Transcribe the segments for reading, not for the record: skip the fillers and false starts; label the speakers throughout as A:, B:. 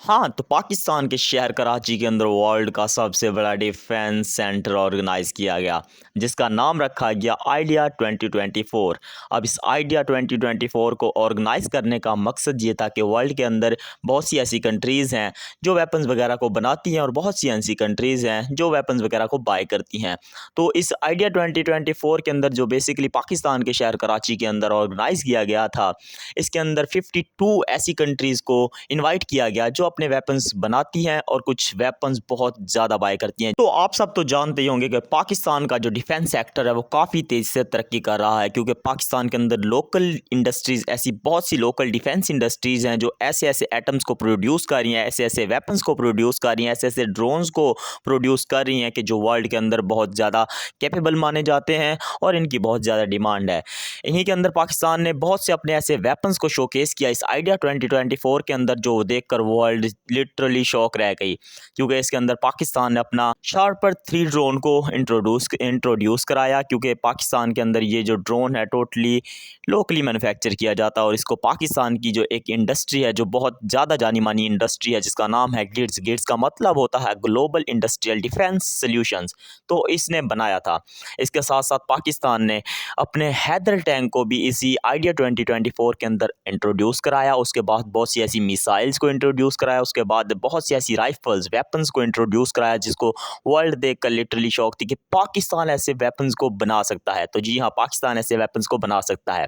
A: हाँ, तो पाकिस्तान के शहर कराची के अंदर वर्ल्ड का सबसे बड़ा डिफेंस सेंटर ऑर्गेनाइज़ किया गया, जिसका नाम रखा गया आइडिया 2024। अब इस आइडिया 2024 को ऑर्गेनाइज़ करने का मकसद ये था कि वर्ल्ड के अंदर बहुत सी ऐसी कंट्रीज़ हैं जो वेपन्स वगैरह को बनाती हैं और बहुत सी ऐसी कंट्रीज़ हैं जो वेपन्स वगैरह को बाय करती हैं। तो इस आइडिया 2024 के अंदर जो बेसिकली पाकिस्तान के शहर कराची के अंदर ऑर्गेनाइज़ किया गया था, इसके अंदर 52 ऐसी कंट्रीज़ को इनवाइट किया गया जो अपने वेपन्स बनाती हैं और कुछ वेपन्स बहुत ज़्यादा बाय करती हैं। तो आप सब तो जानते ही होंगे कि पाकिस्तान का जो डिफेंस सेक्टर है वो काफ़ी तेज़ी से तरक्की कर रहा है, क्योंकि पाकिस्तान के अंदर लोकल इंडस्ट्रीज़, ऐसी बहुत सी लोकल डिफेंस इंडस्ट्रीज़ हैं जो ऐसे-ऐसे एटम्स को प्रोड्यूस कर रही हैं, ऐसे-ऐसे वेपन्स को प्रोड्यूस कर रही हैं, ऐसे-ऐसे ड्रोन्स को प्रोड्यूस कर रही हैं कि जो वर्ल्ड के अंदर बहुत ज़्यादा कैपेबल माने जाते हैं और इनकी बहुत ज़्यादा डिमांड है। इन्हीं के अंदर पाकिस्तान ने बहुत से अपने ऐसे वेपन्स को शोकेस किया इस आइडिया 2024 के अंदर, जो देखकर वर्ल्ड लिटरली शॉक रह गई, क्योंकि इसके अंदर पाकिस्तान ने अपना शार्पर 3 ड्रोन को इंट्रोड्यूस कराया। क्योंकि पाकिस्तान के अंदर ये जो ड्रोन है टोटली लोकली मैन्युफैक्चर किया जाता है और इसको पाकिस्तान की जो एक इंडस्ट्री है जो बहुत ज़्यादा जानी मानी इंडस्ट्री है, जिसका नाम है गिट्स। गिट्स का मतलब होता है ग्लोबल इंडस्ट्रियल डिफेंस सॉल्यूशंस, तो इसने बनाया था। इसके साथ साथ पाकिस्तान ने अपने हैदर टैंक को भी इसी आइडिया 2024 के अंदर इंट्रोड्यूस कराया। उसके बाद बहुत सी ऐसी मिसाइल्स को इंट्रोड्यूस कराया, उसके बाद बहुत सी ऐसी राइफल्स वेपन्स को इंट्रोड्यूस कराया, जिसको वर्ल्ड देखकर लिटरली शॉक थी कि पाकिस्तान ऐसे वेपन्स को बना सकता है। तो जी हाँ, पाकिस्तान ऐसे वेपन्स को बना सकता है।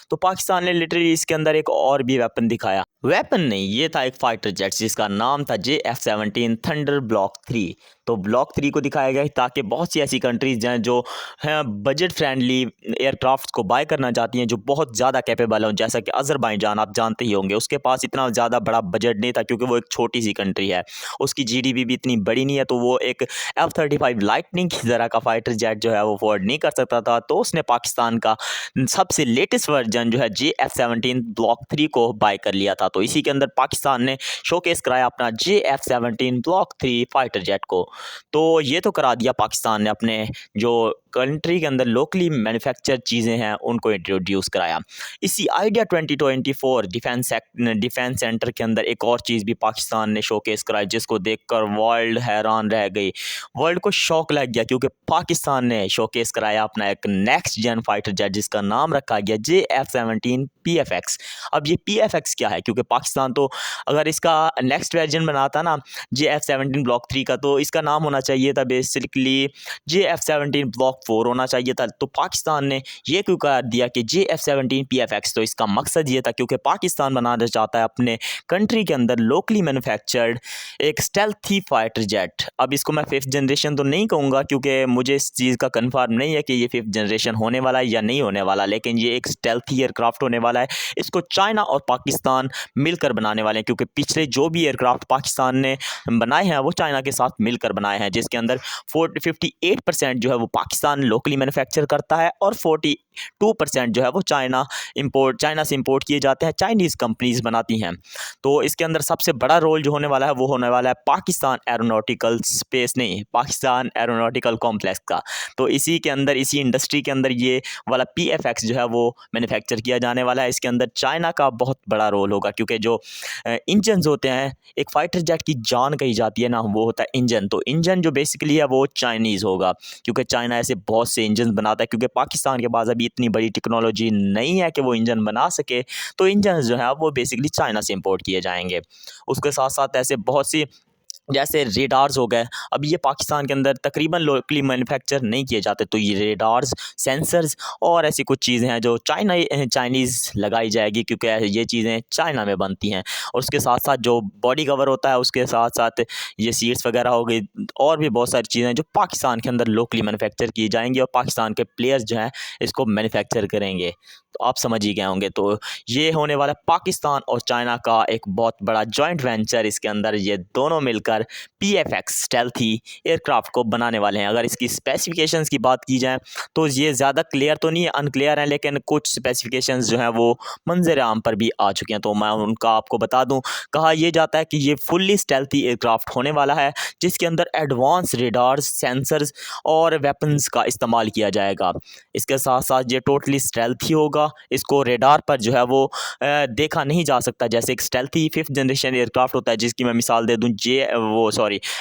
A: तो पाकिस्तान ने लिटरली इसके अंदर एक और भी वेपन दिखाया। वेपन नहीं, ये था एक फाइटर जेट जिसका नाम था JF-17 थंडर ब्लॉक 3। तो ब्लॉक 3 को दिखाया गया ताकि बहुत सी ऐसी कंट्रीज़ हैं जो हैं बजट फ्रेंडली एयरक्राफ्ट्स को बाय करना चाहती हैं, जो बहुत ज़्यादा कैपेबल हों, जैसा कि अज़रबैजान आप जानते ही होंगे। उसके पास इतना ज़्यादा बड़ा बजट नहीं था क्योंकि वो एक छोटी सी कंट्री है, उसकी GDP भी इतनी बड़ी नहीं है, तो वो एक F-35 लाइटनिंग की तरह का फाइटर जेट जो है वो अफोर्ड नहीं कर सकता था। तो उसने पाकिस्तान का सबसे लेटेस्ट वर्जन जो है JF-17 ब्लॉक 3 को बाय कर लिया था। तो इसी के अंदर पाकिस्तान ने शोकेस कराया अपना JF-17 ब्लॉक 3 फाइटर जेट को। तो ये तो करा दिया पाकिस्तान ने, अपने जो कंट्री के अंदर लोकली मैन्युफैक्चर चीज़ें हैं उनको इंट्रोड्यूस कराया। इसी आइडिया 2024 डिफेंस सेंटर के अंदर एक और चीज़ भी पाकिस्तान ने शोकेस कराई, जिसको देखकर वर्ल्ड हैरान रह गई, वर्ल्ड को शौक लग गया, क्योंकि पाकिस्तान ने शोकेस कराया अपना एक नेक्स्ट जेन फाइटर जेट जिसका नाम रखा गया JF-17 PFX। अब ये PFX क्या है, क्योंकि पाकिस्तान तो अगर इसका नेक्स्ट वर्जन बनाता ना JF-17 ब्लॉक 3 का, तो इसका नाम होना चाहिए था बेसिकली JF-17 ब्लॉक 4 होना चाहिए था। तो पाकिस्तान ने ये क्यों कर दिया कि JF-17 PFX? तो इसका मकसद ये था क्योंकि पाकिस्तान बनाना चाहता है अपने कंट्री के अंदर लोकली मैन्युफैक्चर्ड एक स्टेल्थी फाइटर जेट। अब इसको मैं 5th जनरेशन तो नहीं कहूँगा, क्योंकि मुझे इस चीज़ का कन्फर्म नहीं है कि ये 5th जनरेशन होने वाला है या नहीं होने वाला, लेकिन ये एक स्टेल्थी एयरक्राफ्ट होने वाला है। इसको चाइना और पाकिस्तान मिलकर बनाने वाले हैं, क्योंकि पिछले जो भी एयरक्राफ्ट पाकिस्तान ने बनाए हैं वो चाइना के साथ मिलकर बनाए हैं, जिसके अंदर 58% जो है वो पाकिस्तान लोकली मैन्युफैक्चर करता है और 42% जो है वो चाइना से इंपोर्ट किए जाते हैं, चाइनीज़ कंपनीज बनाती हैं। तो इसके अंदर सबसे बड़ा रोल जो होने वाला है वो होने वाला है पाकिस्तान एरोनॉटिकल स्पेस, नहीं, पाकिस्तान एरोनॉटिकल कॉम्प्लेक्स का। तो इसी के अंदर, इसी इंडस्ट्री के अंदर ये वाला PFX जो है वो मैन्युफैक्चर किया जाने वाला है। इसके अंदर चाइना का बहुत बड़ा रोल होगा, क्योंकि जो इंजन्स होते हैं, एक फाइटर जेट की जान कही जाती है ना, वो होता है इंजन। तो इंजन जो बेसिकली है वो चाइनीज़ होगा, क्योंकि चाइना ऐसे बहुत से इंजन बनाता है, क्योंकि पाकिस्तान के पास अभी इतनी बड़ी टेक्नोलॉजी नहीं है कि वो इंजन बना सके। तो इंजन जो है वो बेसिकली चाइना से इंपोर्ट किए जाएंगे। उसके साथ साथ ऐसे बहुत सी, जैसे रेडार्स हो गए, अब ये पाकिस्तान के अंदर तकरीबन लोकली मैन्युफैक्चर नहीं किए जाते। तो ये रेडार्स, सेंसर्स और ऐसी कुछ चीज़ें हैं जो चाइनीज़ लगाई जाएगी, क्योंकि ये चीज़ें चाइना में बनती हैं। और उसके साथ साथ जो बॉडी कवर होता है, उसके साथ साथ ये सीट्स वगैरह हो गई, और भी बहुत सारी चीज़ें जो पाकिस्तान के अंदर लोकली मैन्युफैक्चर की जाएंगी और पाकिस्तान के प्लेयर्स जो हैं इसको मैन्युफैक्चर करेंगे। तो आप समझ ही गए होंगे। तो ये होने वाला पाकिस्तान और चाइना का एक बहुत बड़ा जॉइंट वेंचर, इसके अंदर ये दोनों मिलकर पर PFX स्टेल्थी एयरक्राफ्ट को बनाने वाले हैं। अगर इसकी स्पेसिफिकेशंस की बात की जाए तो ये ज़्यादा क्लियर तो नहीं है, अनक्लियर है, लेकिन कुछ स्पेसिफिकेशंस जो हैं वो मंजर आम पर भी आ चुके हैं, तो मैं उनका आपको बता दूं। कहा यह जाता है कि ये फुल्ली स्टेल्थी एयरक्राफ्ट होने वाला है, जिसके अंदर एडवांस रेडार्स, सेंसर्स और वेपन्स का इस्तेमाल किया जाएगा। इसके साथ साथ ये टोटली स्टेल्थी होगा, इसको रेडार पर जो है वो देखा नहीं जा सकता। जैसे एक स्टेल्थी 5th जनरेशन एयरक्राफ्ट होता है, जिसकी मैं मिसाल दे दूं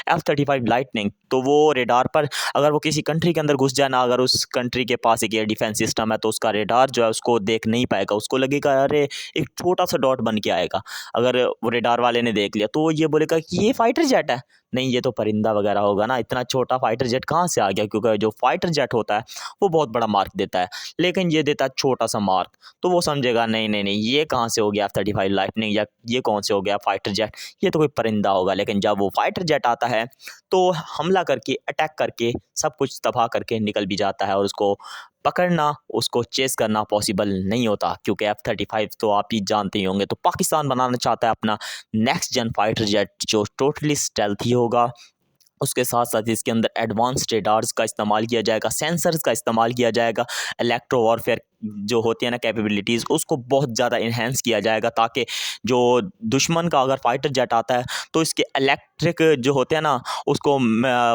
A: F-35 लाइटनिंग, तो वो रेडार पर अगर वो किसी कंट्री के अंदर घुस जाए ना, अगर उस कंट्री के पास एक एयर डिफेंस सिस्टम है, तो उसका रेडार जो है उसको देख नहीं पाएगा, उसको लगेगा अरे एक छोटा सा डॉट बन के आएगा। अगर वो रेडार वाले ने देख लिया तो वो ये बोलेगा कि ये फाइटर जेट है, नहीं ये तो परिंदा वगैरह होगा ना, इतना छोटा फाइटर जेट कहाँ से आ गया, क्योंकि जो फाइटर जेट होता है वो बहुत बड़ा मार्क देता है, लेकिन ये देता है छोटा सा मार्क, तो वो समझेगा नहीं नहीं नहीं ये कहाँ से हो गया F-35 लाइटनिंग, या ये कौन से हो गया फाइटर जेट, ये तो कोई परिंदा होगा। लेकिन जब वो फाइटर जेट आता है तो हमला करके, अटैक करके, सब कुछ तबाह करके निकल भी जाता है, और उसको पकड़ना, उसको चेस करना पॉसिबल नहीं होता, क्योंकि F-35 तो आप ही जानते ही होंगे। तो पाकिस्तान बनाना चाहता है अपना नेक्स्ट जेन फाइटर जेट जो टोटली स्टेल्थी होगा। उसके साथ साथ इसके अंदर एडवांस्ड रेडार्स का इस्तेमाल किया जाएगा, सेंसर्स का इस्तेमाल किया जाएगा, इलेक्ट्रो वॉरफेयर जो होती है ना कैपेबिलिटीज़, उसको बहुत ज़्यादा इन्हेंस किया जाएगा, ताकि जो दुश्मन का अगर फाइटर जेट आता है तो इसके इलेक्ट्रिक जो होते हैं ना उसको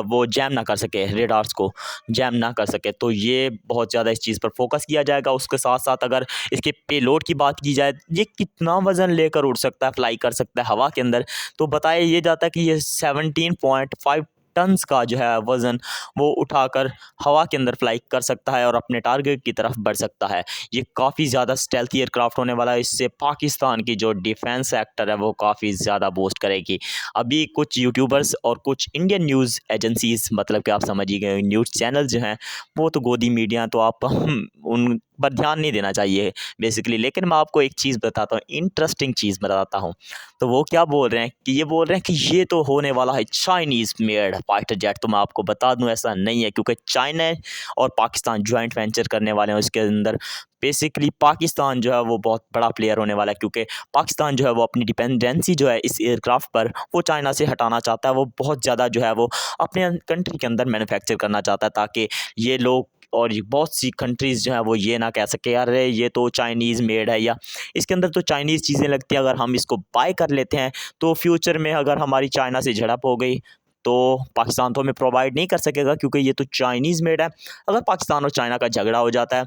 A: वो जैम ना कर सके, रेडार्स को जैम ना कर सके। तो ये बहुत ज़्यादा इस चीज़ पर फोकस किया जाएगा। उसके साथ साथ अगर इसके पेलोड की बात की जाए, ये कितना वज़न लेकर उड़ सकता है, फ्लाई कर सकता है हवा के अंदर, तो बताया ये जाता है कि ये 17.5 टन्स का जो है वज़न वो उठाकर हवा के अंदर फ्लाई कर सकता है और अपने टारगेट की तरफ बढ़ सकता है। ये काफ़ी ज़्यादा स्टेल्थी एयरक्राफ्ट होने वाला है, इससे पाकिस्तान की जो डिफेंस सेक्टर है वो काफ़ी ज़्यादा बूस्ट करेगी। अभी कुछ यूट्यूबर्स और कुछ इंडियन न्यूज़ एजेंसीज़, मतलब कि आप समझ ही गए, न्यूज़ चैनल जो हैं वो तो गोदी मीडिया, तो आप उन पर ध्यान नहीं देना चाहिए बेसिकली। लेकिन मैं आपको एक चीज़ बताता हूँ, इंटरेस्टिंग चीज़ बताता हूँ। तो वो क्या बोल रहे हैं कि ये बोल रहे हैं कि ये तो होने वाला है चाइनीज़ मेड फाइटर जेट। तो मैं आपको बता दूं ऐसा नहीं है, क्योंकि चाइना और पाकिस्तान जॉइंट वेंचर करने वाले हैं। उसके अंदर बेसिकली पाकिस्तान जो है वो बहुत बड़ा प्लेयर होने वाला है, क्योंकि पाकिस्तान जो है वो अपनी डिपेंडेंसी जो है इस एयरक्राफ्ट पर वो चाइना से हटाना चाहता है। वो बहुत ज़्यादा जो है वो अपने कंट्री के अंदर मैन्युफैक्चर करना चाहता है, ताकि ये लोग और बहुत सी कंट्रीज़ जो है वो ये ना कह सके यार ये तो चाइनीज़ मेड है, या इसके अंदर तो चाइनीज़ चीज़ें लगती हैं, अगर हम इसको बाय कर लेते हैं तो फ्यूचर में अगर हमारी चाइना से झड़प हो गई तो पाकिस्तान तो हमें प्रोवाइड नहीं कर सकेगा, क्योंकि ये तो चाइनीज़ मेड है। अगर पाकिस्तान और चाइना का झगड़ा हो जाता है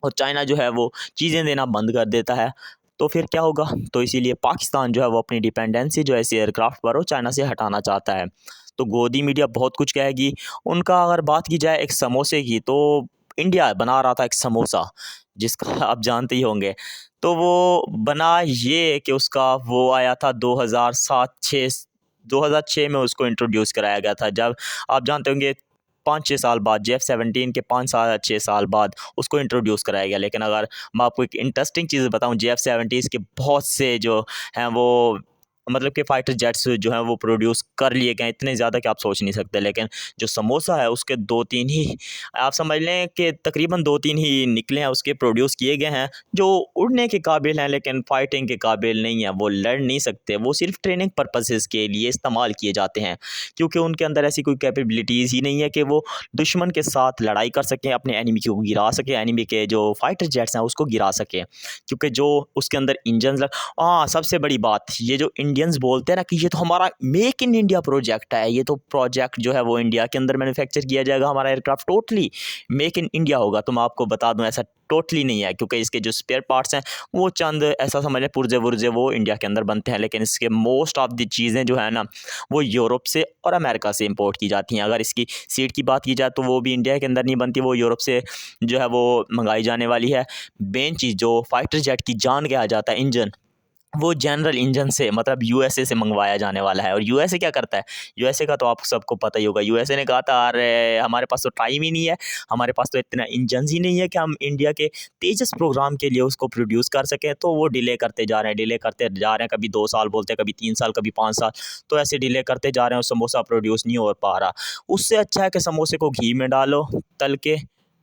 A: और चाइना जो है वो चीज़ें देना बंद कर देता है, तो फिर क्या होगा। तो इसीलिए पाकिस्तान जो है वो अपनी डिपेंडेंसी जो है इस एयरक्राफ्ट पर वो चाइना से हटाना चाहता है। तो गोदी मीडिया बहुत कुछ कहेगी। उनका अगर बात की जाए एक समोसे की, तो इंडिया बना रहा था एक समोसा जिसका आप जानते ही होंगे। तो वो बना ये कि उसका वो आया था 2006 में उसको इंट्रोड्यूस कराया गया था। जब आप जानते होंगे 5-6 साल बाद, JF-17 के 5-6 साल बाद उसको इंट्रोड्यूस कराया गया। लेकिन अगर मैं आपको एक इंटरेस्टिंग चीज़ बताऊं, JF-17 के बहुत से जो हैं वो मतलब कि फाइटर जेट्स जो हैं वो प्रोड्यूस कर लिए गए, इतने ज़्यादा कि आप सोच नहीं सकते। लेकिन जो समोसा है उसके 2-3 ही, आप समझ लें कि तकरीबन 2-3 ही निकले हैं, उसके प्रोड्यूस किए गए हैं, जो उड़ने के काबिल हैं लेकिन फाइटिंग के काबिल नहीं है। वो लड़ नहीं सकते, वो सिर्फ ट्रेनिंग पर्पसेस के लिए इस्तेमाल किए जाते हैं, क्योंकि उनके अंदर ऐसी कोई कैपेबिलिटीज़ ही नहीं है कि वो दुश्मन के साथ लड़ाई कर सकें, अपने एनिमी को गिरा सकें, एनिमी के जो फाइटर जेट्स हैं उसको गिरा सकें, क्योंकि जो उसके अंदर इंजन हाँ, सबसे बड़ी बात, ये जो इंडियंस बोलते हैं ना कि ये तो हमारा मेक इन इंडिया प्रोजेक्ट है, ये तो प्रोजेक्ट जो है वो इंडिया के अंदर मैन्युफैक्चर किया जाएगा, हमारा aircraft totally make in India होगा। तो मैं आपको बता दूं ऐसा टोटली नहीं है, क्योंकि इसके जो स्पेयर पार्ट्स हैं वो चंद ऐसा समझ लें पुर्जे वुर्जे वो इंडिया के अंदर बनते हैं, लेकिन इसके मोस्ट ऑफ द चीज़ें जो है ना वो यूरोप से और अमेरिका से इंपोर्ट की जाती हैं। अगर इसकी सीट की बात की जाए तो वो भी इंडिया के अंदर नहीं बनती, वो यूरोप से जो है वो मंगाई जाने वाली है। मेन चीज़ जो फाइटर जेट की जान कहा जाता है इंजन, वो जनरल इंजन से मतलब यूएसए से मंगवाया जाने वाला है। और यूएसए क्या करता है, यूएसए का तो आप सबको पता ही होगा। यूएसए ने कहा था अरे हमारे पास तो टाइम ही नहीं है, हमारे पास तो इतना इंजन ही नहीं है कि हम इंडिया के तेजस प्रोग्राम के लिए उसको प्रोड्यूस कर सकें। तो वो डिले करते जा रहे हैं, डिले करते जा रहे हैं, कभी 2 साल बोलते हैं, कभी 3 साल, कभी 5 साल, तो ऐसे डिले करते जा रहे हैं और समोसा प्रोड्यूस नहीं हो पा रहा। उससे अच्छा है कि समोसे को घी में डालो, तल के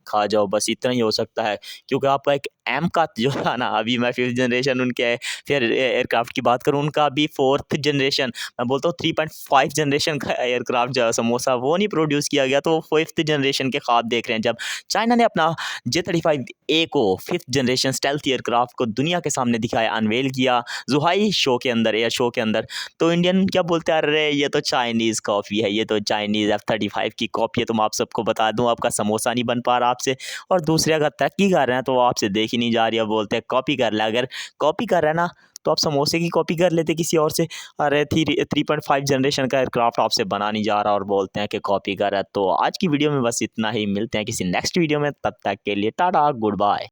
A: खा जाओ, बस इतना ही हो सकता है। क्योंकि आपका एक एम का जो था ना, अभी मैं 5th जनरेशन उनके फिर एयरक्राफ्ट की बात करूँ, उनका अभी 4th जनरेशन, मैं बोलता हूँ 3.5 जनरेशन का एयरक्राफ्ट जो समोसा वो नहीं प्रोड्यूस किया गया, तो वो 5th जनरेशन के ख्वाब देख रहे हैं। जब चाइना ने अपना J-35A को 5th जनरेशन स्टेल्थ एयरक्राफ्ट को दुनिया के सामने दिखाया, अनवेल किया ज़ुहाई शो के अंदर, एयर शो के अंदर, तो इंडियन क्या बोलते हैं, अरे ये तो चाइनीज़ कॉपी है, ये तो चाइनीज़ F-35 की कॉपी है। तो मैं आप सबको बता दूं, आपका समोसा नहीं बन पा रहा आपसे, और दूसरे अगर तरक्की कर रहे हैं तो वो आपसे देखी नहीं जा रही है, बोलते हैं कॉपी कर ले। अगर कॉपी कर रहे हैं ना, तो आप समोसे की कॉपी कर लेते किसी और से। अरे 3.5 जनरेशन का एयरक्राफ्ट आपसे बना नहीं जा रहा और बोलते हैं कि कॉपी कर रहा है। तो आज की वीडियो में बस इतना ही, मिलते हैं किसी नेक्स्ट वीडियो में, तब तक के लिए टाटा, गुड बाय।